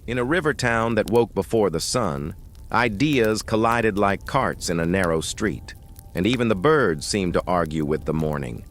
In a river town that woke before the sun, ideas collided like carts in a narrow street, and even the birds seemed to argue with the morning.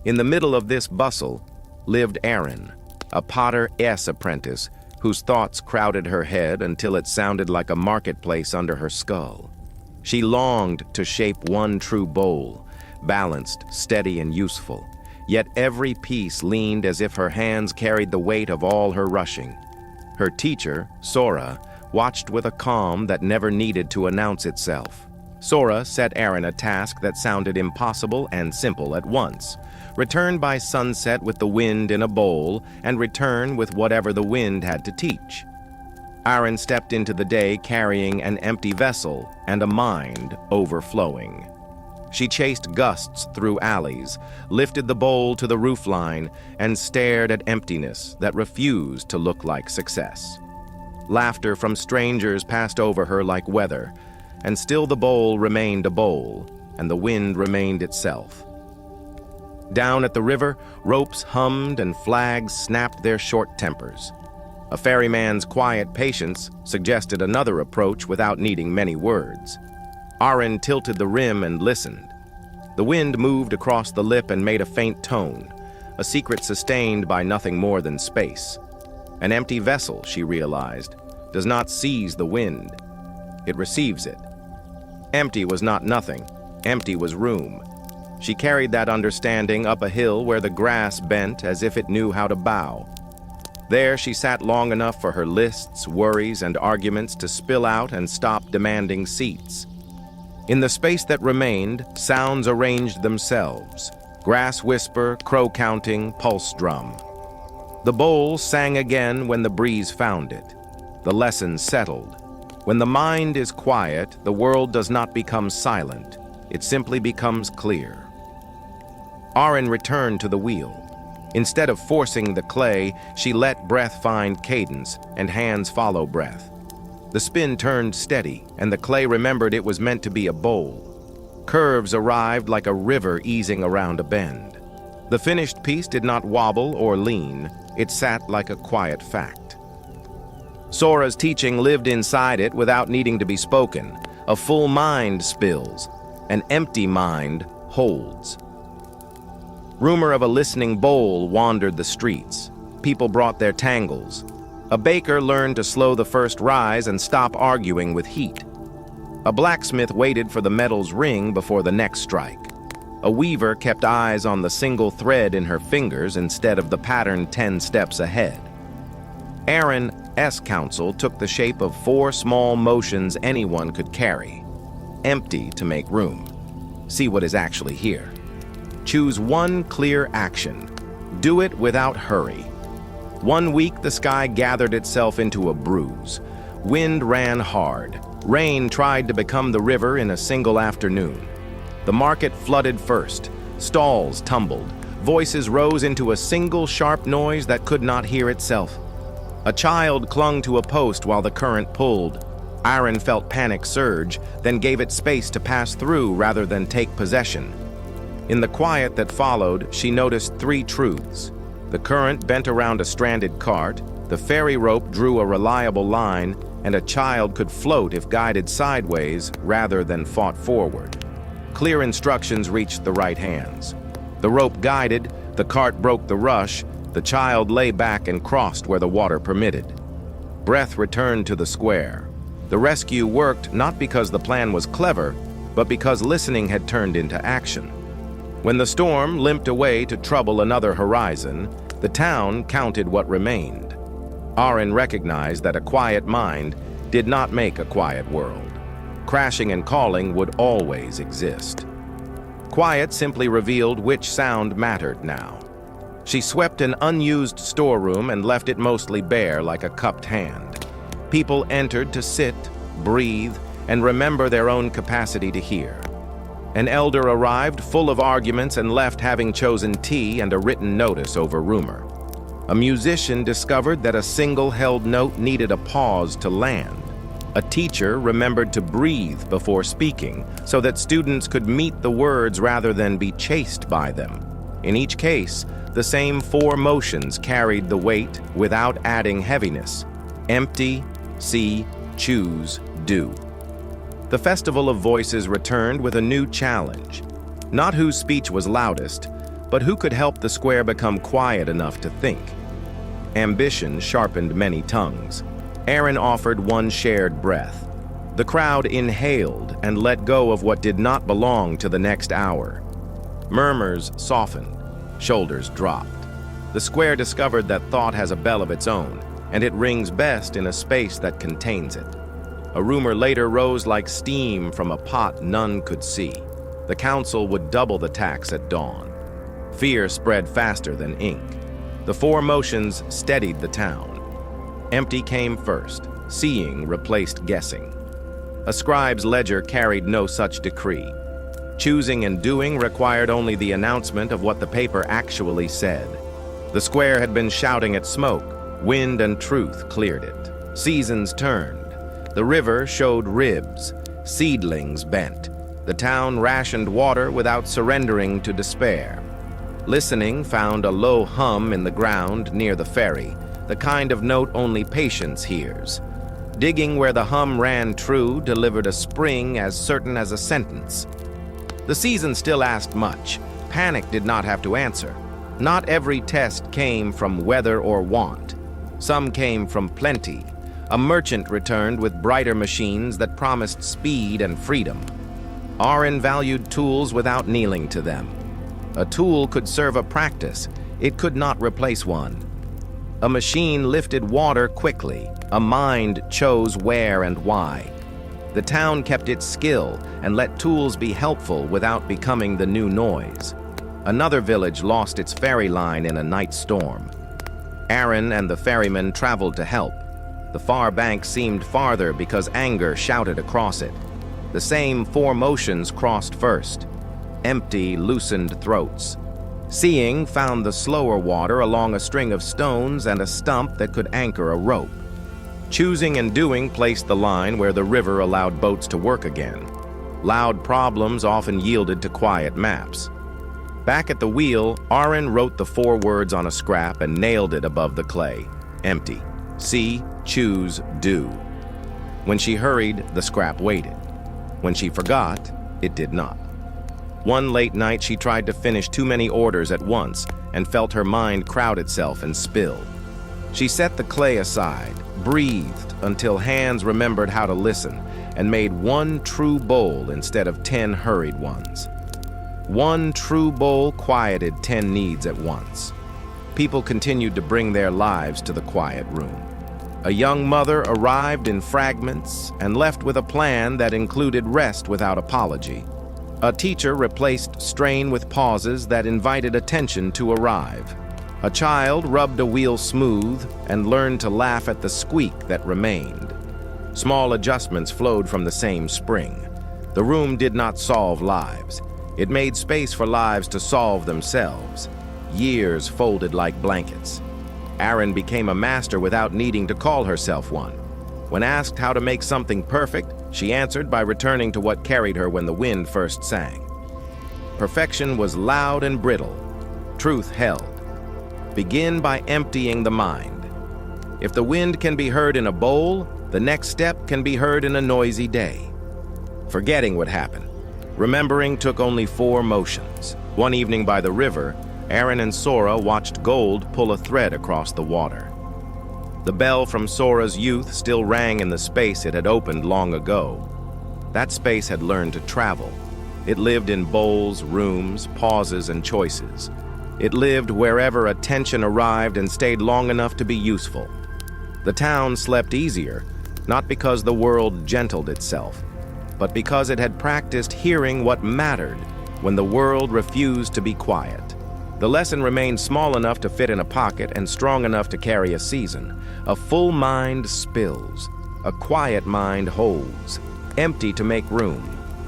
In the middle of this bustle lived Erin, a potter's apprentice whose thoughts crowded her head until it sounded like a marketplace under her skull. She longed to shape one true bowl, balanced, steady, and useful, yet every piece leaned as if her hands carried the weight of all her rushing. Her teacher, Sora, watched with a calm that never needed to announce itself. Sora set Erin a task that sounded impossible and simple at once. Return by sunset with the wind in a bowl, and return with whatever the wind had to teach. Erin stepped into the day carrying an empty vessel and a mind overflowing. She chased gusts through alleys, lifted the bowl to the roofline, and stared at emptiness that refused to look like success. Laughter from strangers passed over her like weather, and still the bowl remained a bowl, and the wind remained itself. Down at the river, ropes hummed and flags snapped their short tempers. A ferryman's quiet patience suggested another approach without needing many words. Erin tilted the rim and listened. The wind moved across the lip and made a faint tone, a secret sustained by nothing more than space. An empty vessel, she realized, does not seize the wind. It receives it. Empty was not nothing. Empty was room. She carried that understanding up a hill where the grass bent as if it knew how to bow. There she sat long enough for her lists, worries, and arguments to spill out and stop demanding seats. In the space that remained, sounds arranged themselves. Grass whisper, crow counting, pulse drum. The bowl sang again when the breeze found it. The lesson settled. When the mind is quiet, the world does not become silent. It simply becomes clear. Erin returned to the wheel. Instead of forcing the clay, she let breath find cadence and hands follow breath. The spin turned steady, and the clay remembered it was meant to be a bowl. Curves arrived like a river easing around a bend. The finished piece did not wobble or lean. It sat like a quiet fact. Sora's teaching lived inside it without needing to be spoken. A full mind spills. An empty mind holds. Rumor of a listening bowl wandered the streets. People brought their tangles. A baker learned to slow the first rise and stop arguing with heat. A blacksmith waited for the metal's ring before the next strike. A weaver kept eyes on the single thread in her fingers instead of the pattern 10 steps ahead. Erin's counsel took the shape of 4 small motions anyone could carry. Empty to make room. See what is actually here. Choose one clear action. Do it without hurry. 1 week, the sky gathered itself into a bruise. Wind ran hard. Rain tried to become the river in a single afternoon. The market flooded first. Stalls tumbled. Voices rose into a single sharp noise that could not hear itself. A child clung to a post while the current pulled. Erin felt panic surge, then gave it space to pass through rather than take possession. In the quiet that followed, she noticed 3 truths. The current bent around a stranded cart, the ferry rope drew a reliable line, and a child could float if guided sideways rather than fought forward. Clear instructions reached the right hands. The rope guided, the cart broke the rush, the child lay back and crossed where the water permitted. Breath returned to the square. The rescue worked not because the plan was clever, but because listening had turned into action. When the storm limped away to trouble another horizon, the town counted what remained. Erin recognized that a quiet mind did not make a quiet world. Crashing and calling would always exist. Quiet simply revealed which sound mattered now. She swept an unused storeroom and left it mostly bare like a cupped hand. People entered to sit, breathe, and remember their own capacity to hear. An elder arrived full of arguments and left having chosen tea and a written notice over rumor. A musician discovered that a single held note needed a pause to land. A teacher remembered to breathe before speaking so that students could meet the words rather than be chased by them. In each case, the same 4 motions carried the weight without adding heaviness. Empty, see, choose, do. The Festival of Voices returned with a new challenge. Not whose speech was loudest, but who could help the square become quiet enough to think. Ambition sharpened many tongues. Aaron offered one shared breath. The crowd inhaled and let go of what did not belong to the next hour. Murmurs softened, shoulders dropped. The square discovered that thought has a bell of its own, and it rings best in a space that contains it. A rumor later rose like steam from a pot none could see. The council would double the tax at dawn. Fear spread faster than ink. The four motions steadied the town. Empty came first. Seeing replaced guessing. A scribe's ledger carried no such decree. Choosing and doing required only the announcement of what the paper actually said. The square had been shouting at smoke. Wind and truth cleared it. Seasons turned. The river showed ribs. Seedlings bent. The town rationed water without surrendering to despair. Listening found a low hum in the ground near the ferry, the kind of note only patience hears. Digging where the hum ran true delivered a spring as certain as a sentence. The season still asked much. Panic did not have to answer. Not every test came from weather or want. Some came from plenty. A merchant returned with brighter machines that promised speed and freedom. Aaron valued tools without kneeling to them. A tool could serve a practice. It could not replace one. A machine lifted water quickly. A mind chose where and why. The town kept its skill and let tools be helpful without becoming the new noise. Another village lost its ferry line in a night storm. Aaron and the ferryman traveled to help. The far bank seemed farther because anger shouted across it. The same four motions crossed first. Empty, loosened throats. Seeing found the slower water along a string of stones and a stump that could anchor a rope. Choosing and doing placed the line where the river allowed boats to work again. Loud problems often yielded to quiet maps. Back at the wheel, Aaron wrote the four words on a scrap and nailed it above the clay. Empty. See, choose, do. When she hurried, the scrap waited. When she forgot, it did not. One late night, she tried to finish too many orders at once and felt her mind crowd itself and spill. She set the clay aside, breathed until hands remembered how to listen, and made one true bowl instead of 10 hurried ones. One true bowl quieted 10 needs at once. People continued to bring their lives to the quiet room. A young mother arrived in fragments and left with a plan that included rest without apology. A teacher replaced strain with pauses that invited attention to arrive. A child rubbed a wheel smooth and learned to laugh at the squeak that remained. Small adjustments flowed from the same spring. The room did not solve lives. It made space for lives to solve themselves. Years folded like blankets. Aaron became a master without needing to call herself one. When asked how to make something perfect, she answered by returning to what carried her when the wind first sang. Perfection was loud and brittle. Truth held. Begin by emptying the mind. If the wind can be heard in a bowl, the next step can be heard in a noisy day. Forgetting what happened. Remembering took only 4 motions. One evening by the river, Aaron and Sora watched gold pull a thread across the water. The bell from Sora's youth still rang in the space it had opened long ago. That space had learned to travel. It lived in bowls, rooms, pauses, and choices. It lived wherever attention arrived and stayed long enough to be useful. The town slept easier, not because the world gentled itself, but because it had practiced hearing what mattered when the world refused to be quiet. The lesson remained small enough to fit in a pocket and strong enough to carry a season. A full mind spills. A quiet mind holds. Empty to make room.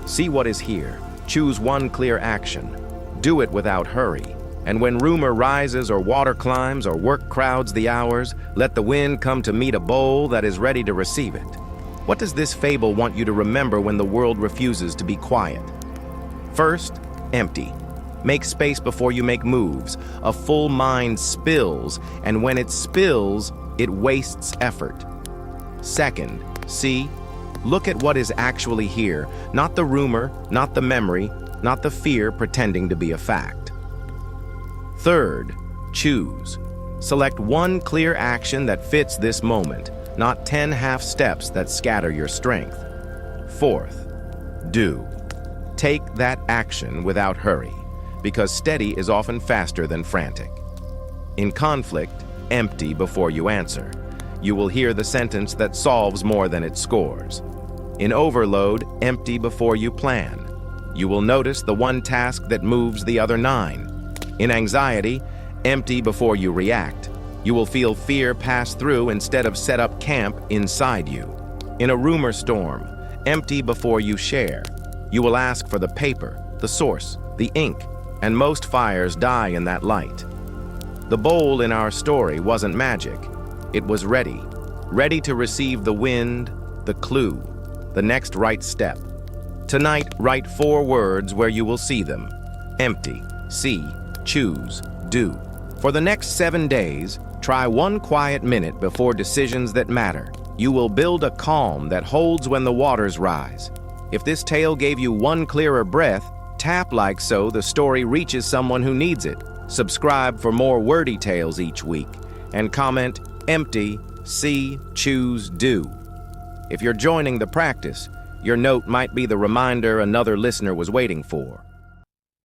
See what is here. Choose one clear action. Do it without hurry. And when rumor rises or water climbs or work crowds the hours, let the wind come to meet a bowl that is ready to receive it. What does this fable want you to remember when the world refuses to be quiet? First, empty. Make space before you make moves. A full mind spills, and when it spills, it wastes effort. Second, see, look at what is actually here, not the rumor, not the memory, not the fear pretending to be a fact. Third, choose. Select one clear action that fits this moment, not 10 half steps that scatter your strength. Fourth, do. Take that action without hurry, because steady is often faster than frantic. In conflict, empty before you answer. You will hear the sentence that solves more than it scores. In overload, empty before you plan. You will notice the one task that moves the other 9. In anxiety, empty before you react. You will feel fear pass through instead of set up camp inside you. In a rumor storm, empty before you share. You will ask for the paper, the source, the ink, and most fires die in that light. The bowl in our story wasn't magic. It was ready. Ready to receive the wind, the clue, the next right step. Tonight, write 4 words where you will see them. Empty, see, choose, do. For the next 7 days, try 1 quiet minute before decisions that matter. You will build a calm that holds when the waters rise. If this tale gave you 1 clearer breath, tap like so the story reaches someone who needs it. Subscribe for more wordy tales each week, and comment empty, see, choose, do. If you're joining the practice, your note might be the reminder another listener was waiting for.